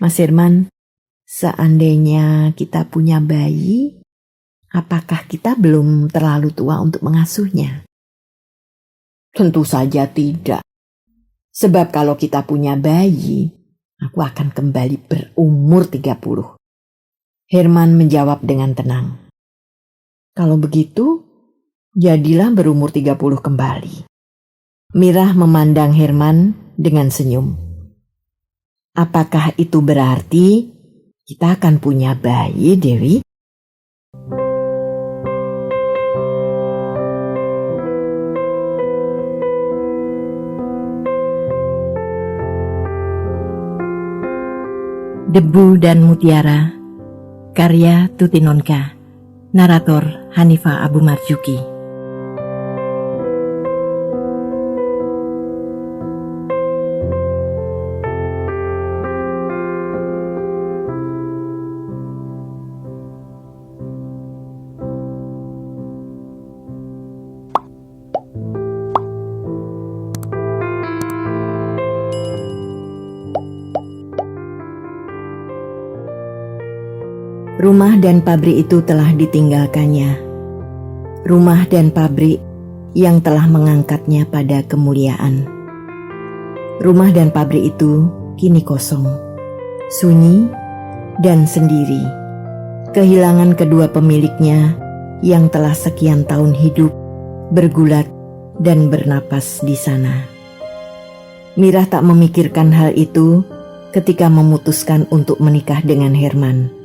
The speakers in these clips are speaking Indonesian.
Mas Herman, seandainya kita punya bayi, apakah kita belum terlalu tua untuk mengasuhnya? Tentu saja tidak. Sebab kalau kita punya bayi, aku akan kembali berumur 30. Herman menjawab dengan tenang. Kalau begitu, jadilah berumur 30 kembali. Mirah memandang Herman dengan senyum. Apakah itu berarti kita akan punya bayi, Dewi? Debu dan Mutiara, karya Tuti Nonka, narator Hanifah Abu Marzuki. Rumah dan pabrik itu telah ditinggalkannya. Rumah dan pabrik yang telah mengangkatnya pada kemuliaan. Rumah dan pabrik itu kini kosong, sunyi dan sendiri. Kehilangan kedua pemiliknya yang telah sekian tahun hidup, bergulat dan bernapas di sana. Mirah tak memikirkan hal itu ketika memutuskan untuk menikah dengan Herman.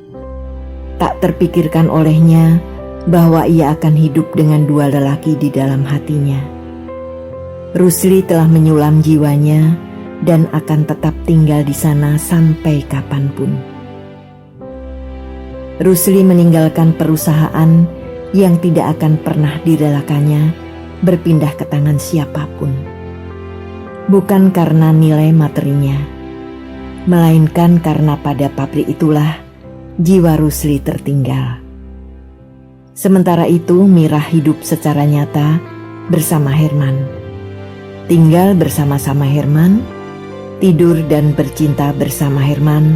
Tak terpikirkan olehnya bahwa ia akan hidup dengan dua lelaki di dalam hatinya. Rusli telah menyulam jiwanya dan akan tetap tinggal di sana sampai kapanpun. Rusli meninggalkan perusahaan yang tidak akan pernah direlakannya berpindah ke tangan siapapun. Bukan karena nilai materinya, melainkan karena pada pabrik itulah jiwa Rusli tertinggal. Sementara itu Mirah hidup secara nyata bersama Herman. Tinggal bersama-sama Herman, tidur dan bercinta bersama Herman,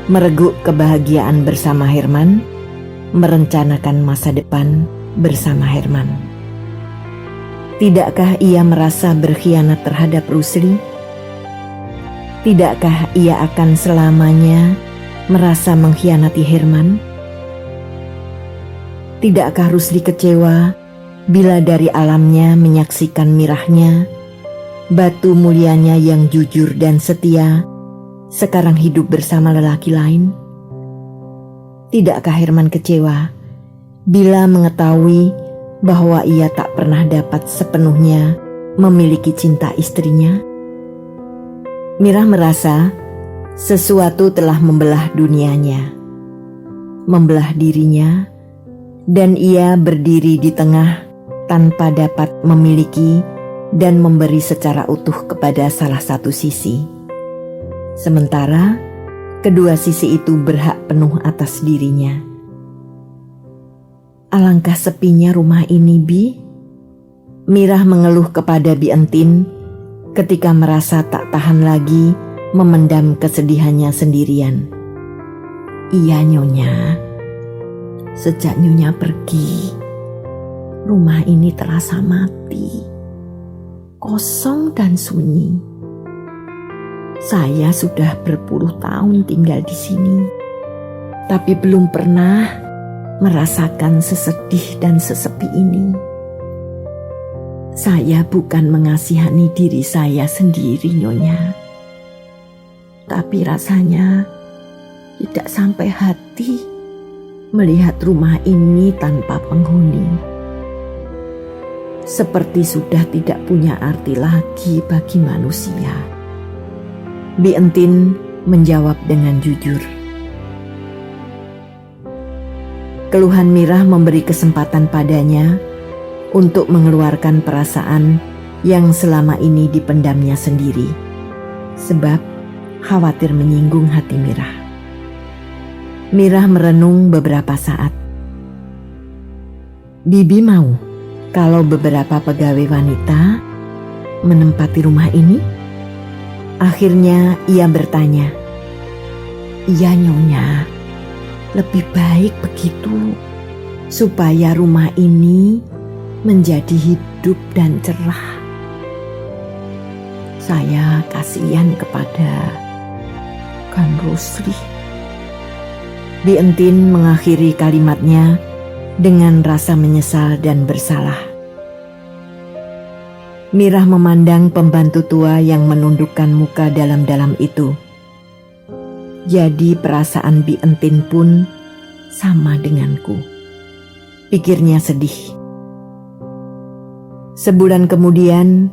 mereguk kebahagiaan bersama Herman, merencanakan masa depan bersama Herman. Tidakkah ia merasa berkhianat terhadap Rusli? Tidakkah ia akan selamanya merasa mengkhianati Herman? Tidakkah Rusli kecewa bila dari alamnya menyaksikan Mirahnya, batu mulianya yang jujur dan setia, sekarang hidup bersama lelaki lain? Tidakkah Herman kecewa bila mengetahui bahwa ia tak pernah dapat sepenuhnya memiliki cinta istrinya? Mirah merasa sesuatu telah membelah dunianya, membelah dirinya, dan ia berdiri di tengah tanpa dapat memiliki dan memberi secara utuh kepada salah satu sisi. Sementara kedua sisi itu berhak penuh atas dirinya. Alangkah sepinya rumah ini, Bi. Mirah mengeluh kepada Bi Entin ketika merasa tak tahan lagi memendam kesedihannya sendirian. Iya, Nyonya. Sejak Nyonya pergi, rumah ini terasa mati, kosong dan sunyi. Saya sudah berpuluh tahun tinggal di sini, tapi belum pernah merasakan sesedih dan sesepi ini. Saya bukan mengasihani diri saya sendiri, Nyonya. Tapi rasanya tidak sampai hati melihat rumah ini tanpa penghuni. Seperti sudah tidak punya arti lagi bagi manusia. Bi Entin menjawab dengan jujur. Keluhan Mirah memberi kesempatan padanya untuk mengeluarkan perasaan yang selama ini dipendamnya sendiri, sebab khawatir menyinggung hati Mirah. Mirah merenung beberapa saat. Bibi mau kalau beberapa pegawai wanita menempati rumah ini? Akhirnya ia bertanya. Iya Nyonya, lebih baik begitu, supaya rumah ini menjadi hidup dan cerah. Saya kasihan kepada Kan Rusli. Bi Entin mengakhiri kalimatnya dengan rasa menyesal dan bersalah. Mirah memandang pembantu tua yang menundukkan muka dalam-dalam itu. Jadi perasaan Bi Entin pun sama denganku. Pikirnya sedih. Sebulan kemudian,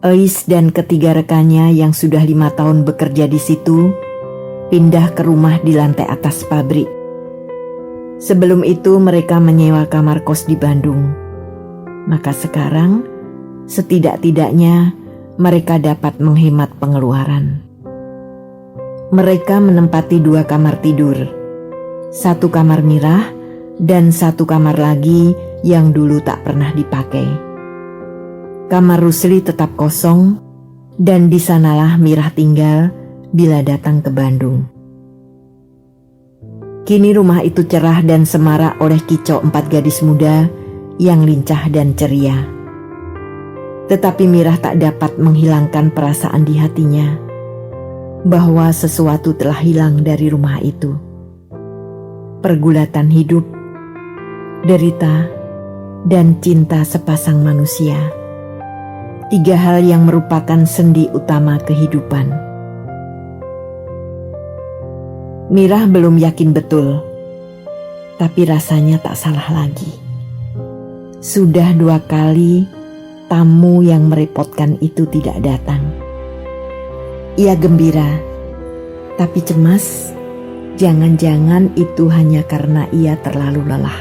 Eis dan ketiga rekannya yang sudah 5 tahun bekerja di situ pindah ke rumah di lantai atas pabrik. Sebelum itu mereka menyewa kamar kos di Bandung. Maka sekarang setidak-tidaknya mereka dapat menghemat pengeluaran. Mereka menempati 2 kamar tidur, 1 kamar Mirah dan 1 kamar lagi yang dulu tak pernah dipakai. Kamar Rusli tetap kosong dan di sanalah Mirah tinggal bila datang ke Bandung. Kini rumah itu cerah dan semarak oleh kicau 4 gadis muda yang lincah dan ceria. Tetapi Mirah tak dapat menghilangkan perasaan di hatinya bahwa sesuatu telah hilang dari rumah itu. Pergulatan hidup, derita, dan cinta sepasang manusia. 3 hal yang merupakan sendi utama kehidupan. Mirah belum yakin betul, tapi rasanya tak salah lagi. Sudah 2 kali tamu yang merepotkan itu tidak datang. Ia gembira, tapi cemas. Jangan-jangan itu hanya karena ia terlalu lelah.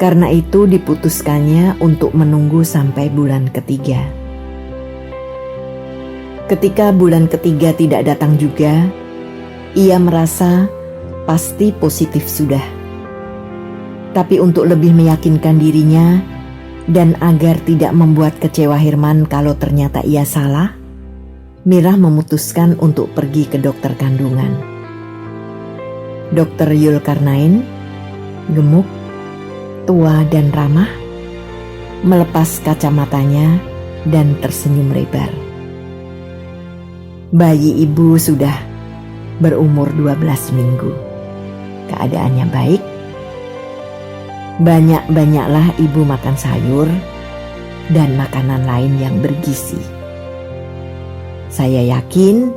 Karena itu diputuskannya untuk menunggu sampai bulan ketiga. Ketika bulan ketiga tidak datang juga, ia merasa pasti positif sudah. Tapi untuk lebih meyakinkan dirinya dan agar tidak membuat kecewa Herman kalau ternyata ia salah, Mirah memutuskan untuk pergi ke dokter kandungan. Dokter Yulkarnain, gemuk, tua dan ramah, melepas kacamatanya dan tersenyum lebar. Bayi ibu sudah berumur 12 minggu. Keadaannya baik. Banyak-banyaklah ibu makan sayur dan makanan lain yang bergizi. Saya yakin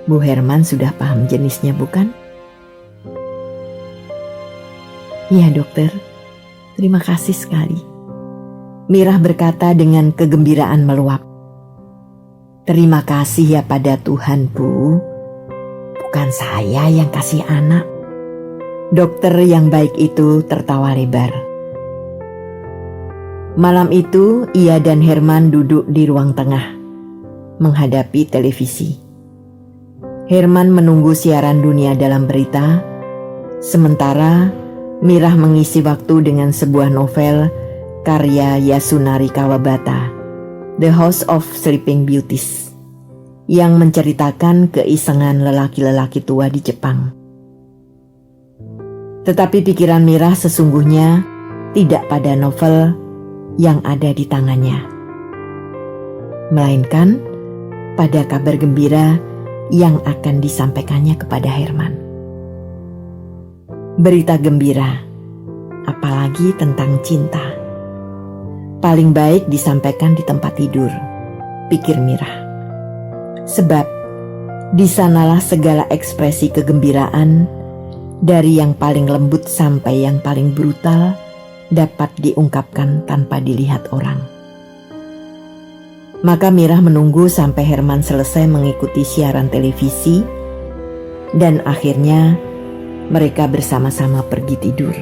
Bu Herman sudah paham jenisnya, bukan? Ya dokter, terima kasih sekali. Mirah berkata dengan kegembiraan meluap. Terima kasih ya pada Tuhan, Bu. Bukan saya yang kasih anak. Dokter yang baik itu tertawa lebar. Malam itu ia dan Herman duduk di ruang tengah, menghadapi televisi. Herman menunggu siaran dunia dalam berita, sementara Mirah mengisi waktu dengan sebuah novel karya Yasunari Kawabata, The House of Sleeping Beauties, yang menceritakan keisengan lelaki-lelaki tua di Jepang. Tetapi pikiran Mirah sesungguhnya tidak pada novel yang ada di tangannya, melainkan pada kabar gembira yang akan disampaikannya kepada Herman. Berita gembira, apalagi tentang cinta, paling baik disampaikan di tempat tidur, pikir Mirah. Sebab di sanalah segala ekspresi kegembiraan, dari yang paling lembut sampai yang paling brutal, dapat diungkapkan tanpa dilihat orang. Maka Mirah menunggu sampai Herman selesai mengikuti siaran televisi, dan akhirnya mereka bersama-sama pergi tidur.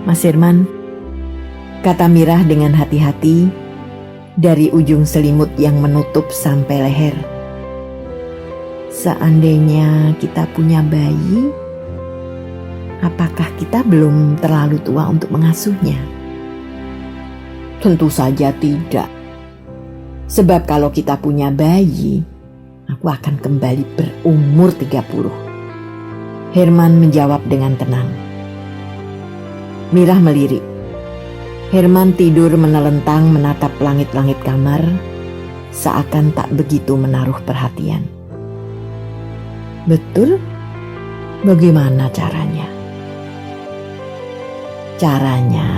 Mas Herman, kata Mirah dengan hati-hati dari ujung selimut yang menutup sampai leher. Seandainya kita punya bayi, apakah kita belum terlalu tua untuk mengasuhnya? Tentu saja tidak. Sebab kalau kita punya bayi, aku akan kembali berumur 30. Herman menjawab dengan tenang. Mirah melirik. Herman tidur menelentang menatap langit-langit kamar, seakan tak begitu menaruh perhatian. Betul? Bagaimana caranya? Caranya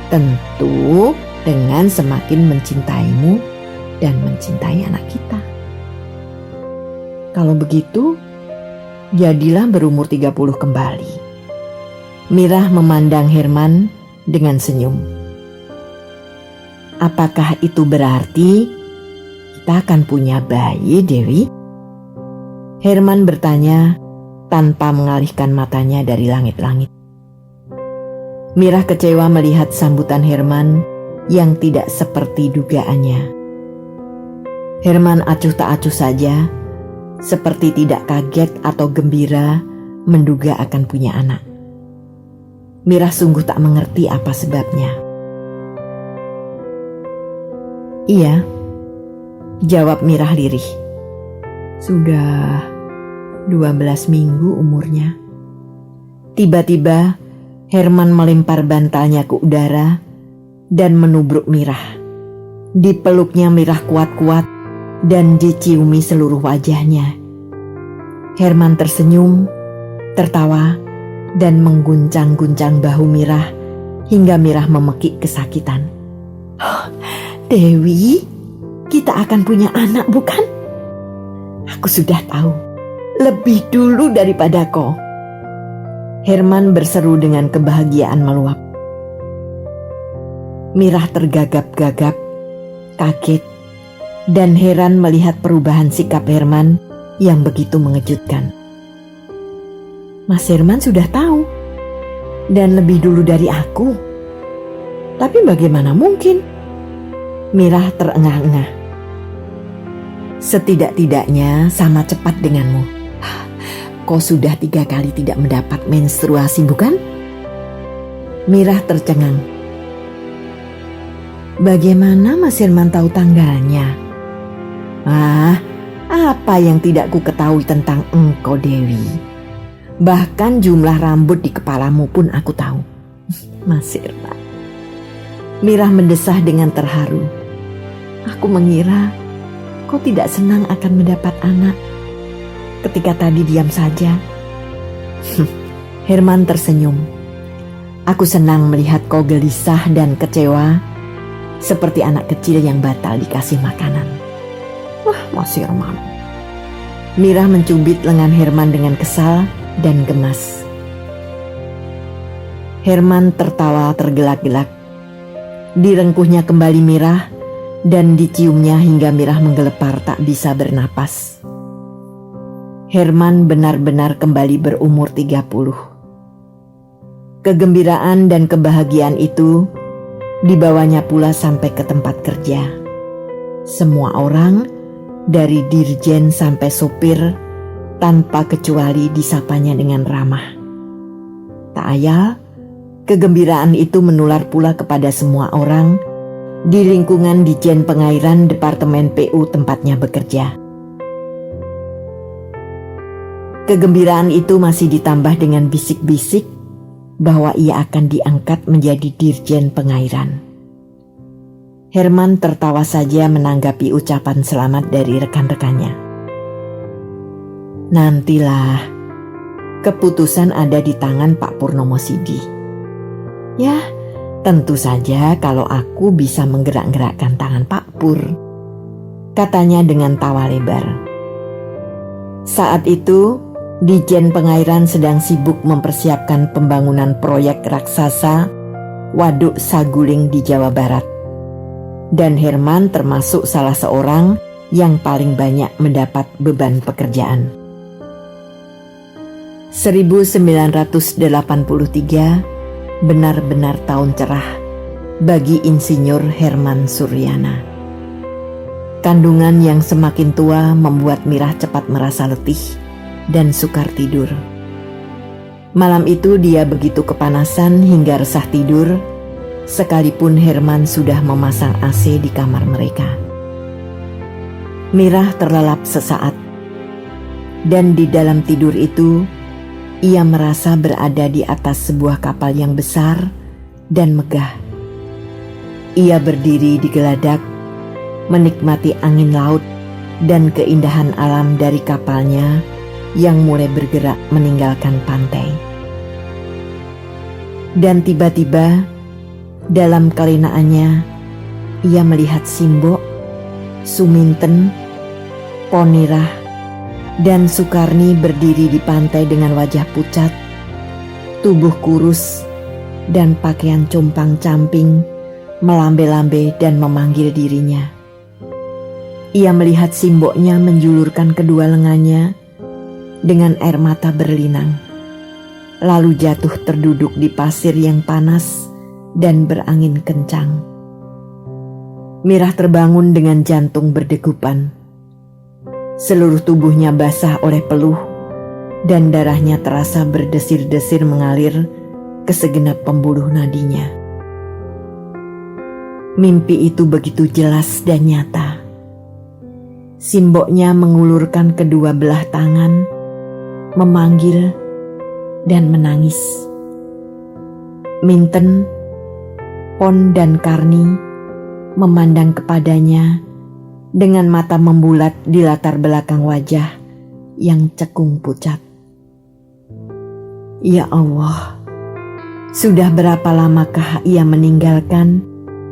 tentu dengan semakin mencintaimu dan mencintai anak kita. Kalau begitu, jadilah berumur 30 kembali. Mirah memandang Herman dengan senyum. Apakah itu berarti kita akan punya bayi, Dewi? Herman bertanya tanpa mengalihkan matanya dari langit-langit. Mirah kecewa melihat sambutan Herman yang tidak seperti dugaannya. Herman acuh tak acuh saja, seperti tidak kaget atau gembira menduga akan punya anak. Mirah sungguh tak mengerti apa sebabnya. Iya, jawab Mirah lirih. Sudah 12 minggu umurnya. Tiba-tiba Herman melempar bantalnya ke udara dan menubruk Mirah. Dipeluknya Mirah kuat-kuat dan diciumi seluruh wajahnya. Herman tersenyum, tertawa, dan mengguncang-guncang bahu Mirah hingga Mirah memekik kesakitan. Oh, Dewi, kita akan punya anak bukan? Aku sudah tahu, lebih dulu daripada kau. Herman berseru dengan kebahagiaan meluap. Mirah tergagap-gagap, kaget, dan heran melihat perubahan sikap Herman yang begitu mengejutkan. Mas Herman sudah tahu, dan lebih dulu dari aku. Tapi bagaimana mungkin? Mirah terengah-engah. Setidak-tidaknya sama cepat denganmu. Kau sudah 3 kali tidak mendapat menstruasi, bukan? Mirah tercengang. Bagaimana Mas Herman tahu tanggalnya? Apa yang tidak ku ketahui tentang engkau, Dewi? Bahkan jumlah rambut di kepalamu pun aku tahu. Mas Herman. Mirah mendesah dengan terharu. Aku mengira kau tidak senang akan mendapat anak. Ketika tadi diam saja. Herman tersenyum. Aku senang melihat kau gelisah dan kecewa, seperti anak kecil yang batal dikasih makanan. Wah, Mas Herman. Mirah mencubit lengan Herman dengan kesal dan gemas. Herman tertawa tergelak-gelak. Direngkuhnya kembali Mirah dan diciumnya hingga Mirah menggelepar tak bisa bernapas. Herman benar-benar kembali berumur 30. Kegembiraan dan kebahagiaan itu dibawanya pula sampai ke tempat kerja. Semua orang, dari dirjen sampai sopir, tanpa kecuali disapanya dengan ramah. Tak ayal, kegembiraan itu menular pula kepada semua orang di lingkungan Dijen Pengairan Departemen PU tempatnya bekerja. Kegembiraan itu masih ditambah dengan bisik-bisik bahwa ia akan diangkat menjadi Dirjen Pengairan. Herman tertawa saja menanggapi ucapan selamat dari rekan-rekannya. Nantilah, keputusan ada di tangan Pak Purnomo Sidi. Ya, tentu saja kalau aku bisa menggerak-gerakkan tangan Pak Pur, katanya dengan tawa lebar. Saat itu, Dijen Pengairan sedang sibuk mempersiapkan pembangunan proyek raksasa Waduk Saguling di Jawa Barat. Dan Herman termasuk salah seorang yang paling banyak mendapat beban pekerjaan. 1983 benar-benar tahun cerah bagi Insinyur Herman Suryana. Kandungan yang semakin tua membuat Mirah cepat merasa letih dan sukar tidur. Malam itu dia begitu kepanasan hingga resah tidur, sekalipun Herman sudah memasang AC di kamar mereka. Mirah terlelap sesaat, dan di dalam tidur itu ia merasa berada di atas sebuah kapal yang besar dan megah. Ia berdiri di geladak, menikmati angin laut dan keindahan alam dari kapalnya yang mulai bergerak meninggalkan pantai. Dan tiba-tiba dalam kelinaannya ia melihat Simbok, Suminten, Ponirah, dan Sukarni berdiri di pantai dengan wajah pucat, tubuh kurus, dan pakaian compang-camping melambe-lambe dan memanggil dirinya. Ia melihat Simboknya menjulurkan kedua lengannya dengan air mata berlinang, lalu jatuh terduduk di pasir yang panas dan berangin kencang. Mirah terbangun dengan jantung berdegupan. Seluruh tubuhnya basah oleh peluh dan darahnya terasa berdesir-desir mengalir ke segenap pembuluh nadinya. Mimpi itu begitu jelas dan nyata. Simboknya mengulurkan kedua belah tangan, memanggil dan menangis. Minten, Pon dan Karni memandang kepadanya dengan mata membulat di latar belakang wajah yang cekung pucat. Ya Allah, sudah berapa lamakah ia meninggalkan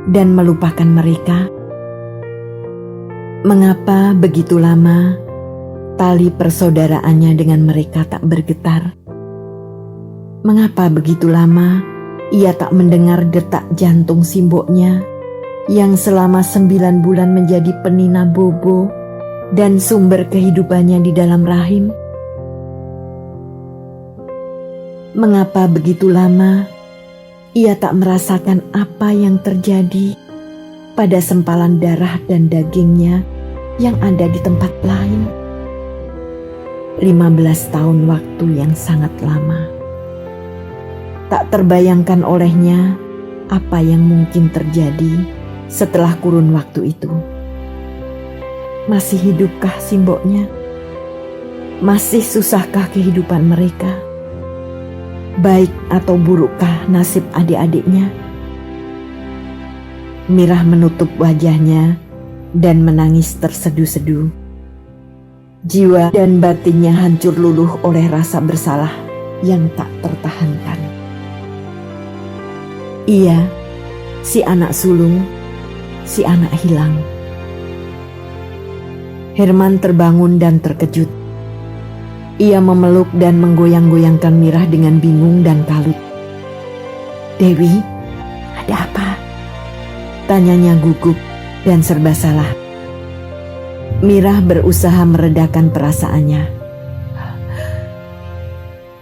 dan melupakan mereka? Mengapa begitu lama tali persaudaraannya dengan mereka tak bergetar? Mengapa begitu lama ia tak mendengar detak jantung Simboknya yang selama 9 bulan menjadi penina bobo dan sumber kehidupannya di dalam rahim? Mengapa begitu lama ia tak merasakan apa yang terjadi pada sempalan darah dan dagingnya yang ada di tempat lain? 15 tahun waktu yang sangat lama. Tak terbayangkan olehnya apa yang mungkin terjadi setelah kurun waktu itu. Masih hidupkah Simboknya? Masih susahkah kehidupan mereka? Baik atau burukkah nasib adik-adiknya? Mirah menutup wajahnya dan menangis tersedu-sedu. Jiwa dan batinnya hancur luluh oleh rasa bersalah yang tak tertahankan. Ia, si anak sulung, si anak hilang. Herman terbangun dan terkejut. Ia memeluk dan menggoyang-goyangkan Mirah dengan bingung dan kalut. "Dewi, ada apa?" tanyanya gugup dan serba salah. Mirah berusaha meredakan perasaannya.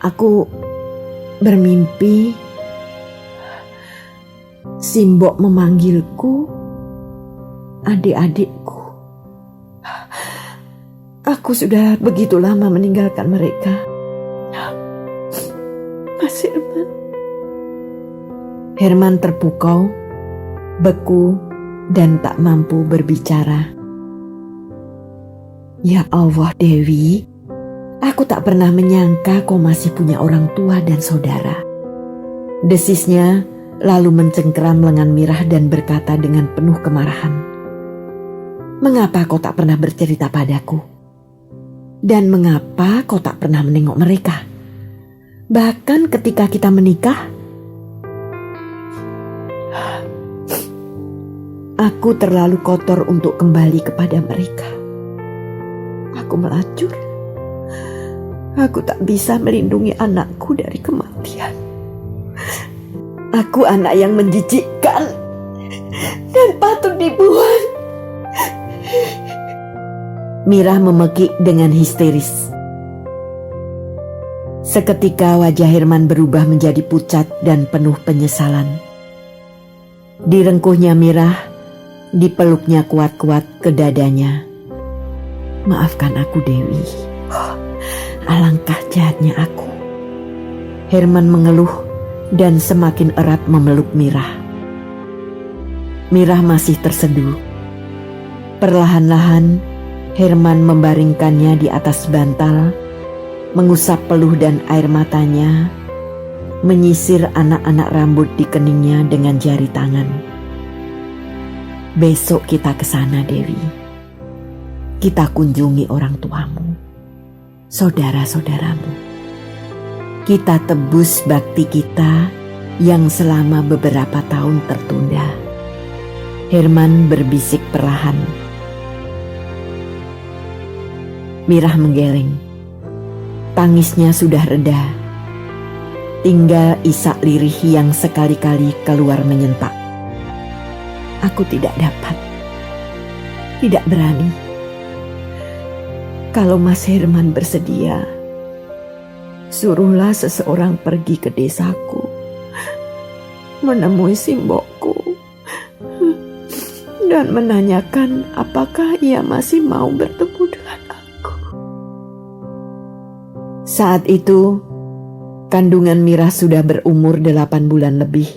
"Aku bermimpi Simbok memanggilku adik-adikku. Aku sudah begitu lama meninggalkan mereka." "Mas Herman." Herman terpukau, beku, dan tak mampu berbicara. "Ya Allah Dewi, aku tak pernah menyangka kau masih punya orang tua dan saudara." Desisnya lalu mencengkeram lengan Mirah dan berkata dengan penuh kemarahan, "Mengapa kau tak pernah bercerita padaku? Dan mengapa kau tak pernah menengok mereka? Bahkan ketika kita menikah?" "Aku terlalu kotor untuk kembali kepada mereka. Aku melacur. Aku tak bisa melindungi anakku dari kematian. Aku anak yang menjijikkan dan patut dibuang." Mirah memekik dengan histeris. Seketika wajah Herman berubah menjadi pucat dan penuh penyesalan. Direngkuhnya Mirah, dipeluknya kuat-kuat ke dadanya. "Maafkan aku Dewi. Alangkah jahatnya aku." Herman mengeluh dan semakin erat memeluk Mirah. Mirah masih terseduh. Perlahan-lahan Herman membaringkannya di atas bantal, mengusap peluh dan air matanya, menyisir anak-anak rambut di keningnya dengan jari tangan. Besok kita ke sana, Dewi. Kita kunjungi orang tuamu, saudara-saudaramu. Kita tebus bakti kita yang selama beberapa tahun tertunda. Herman berbisik perlahan. Mirah menggeleng. Tangisnya sudah reda. Tinggal isak lirih yang sekali-kali keluar menyentak. Aku tidak dapat. Tidak berani. Kalau Mas Herman bersedia, suruhlah seseorang pergi ke desaku, menemui simbokku, dan menanyakan apakah ia masih mau bertemu dengan aku. Saat itu, kandungan Mirah sudah berumur 8 bulan lebih,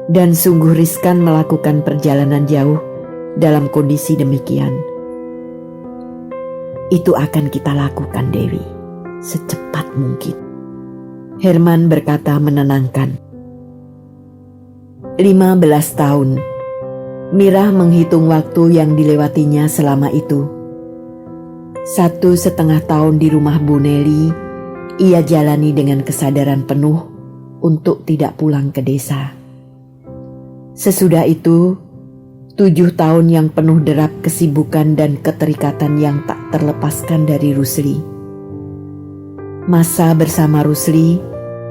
dan sungguh riskan melakukan perjalanan jauh dalam kondisi demikian. Itu akan kita lakukan, Dewi, secepat mungkin. Herman berkata menenangkan. 15 tahun. Mirah menghitung waktu yang dilewatinya selama itu. 1,5 tahun di rumah Bu Neli, ia jalani dengan kesadaran penuh untuk tidak pulang ke desa. Sesudah itu, 7 tahun yang penuh derap kesibukan dan keterikatan yang tak terlepaskan dari Rusli. Masa bersama Rusli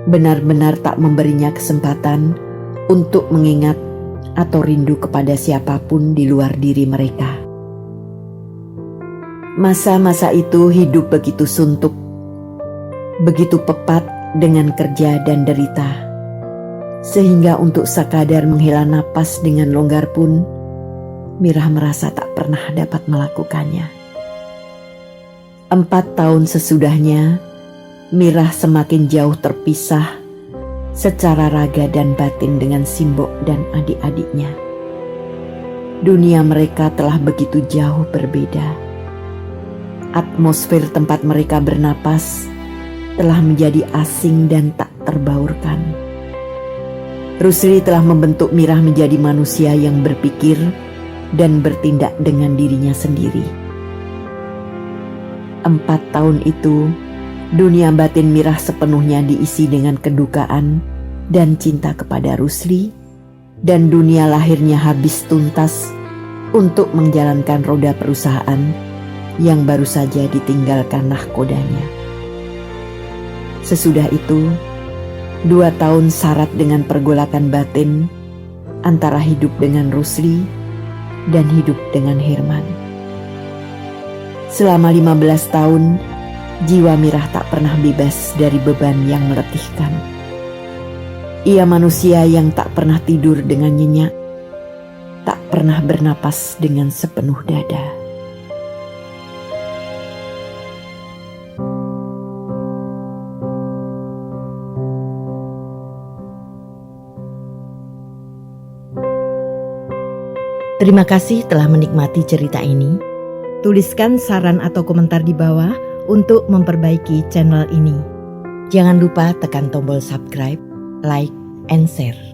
benar-benar tak memberinya kesempatan untuk mengingat atau rindu kepada siapapun di luar diri mereka. Masa-masa itu hidup begitu suntuk, begitu pepat dengan kerja dan derita, sehingga untuk sekadar menghela napas dengan longgar pun, Mirah merasa tak pernah dapat melakukannya. 4 tahun sesudahnya, Mirah semakin jauh terpisah secara raga dan batin dengan Simbok dan adik-adiknya. Dunia mereka telah begitu jauh berbeda. Atmosfer tempat mereka bernapas telah menjadi asing dan tak terbaurkan. Rusli telah membentuk Mirah menjadi manusia yang berpikir dan bertindak dengan dirinya sendiri. 4 tahun itu, dunia batin Mirah sepenuhnya diisi dengan kedukaan dan cinta kepada Rusli, dan dunia lahirnya habis tuntas untuk menjalankan roda perusahaan yang baru saja ditinggalkan nahkodanya. Sesudah itu, 2 tahun syarat dengan pergolakan batin antara hidup dengan Rusli dan hidup dengan Herman. Selama 15 tahun, jiwa Mirah tak pernah bebas dari beban yang meletihkan. Ia manusia yang tak pernah tidur dengan nyenyak, tak pernah bernapas dengan sepenuh dada. Terima kasih telah menikmati cerita ini. Tuliskan saran atau komentar di bawah untuk memperbaiki channel ini. Jangan lupa tekan tombol subscribe, like, and share.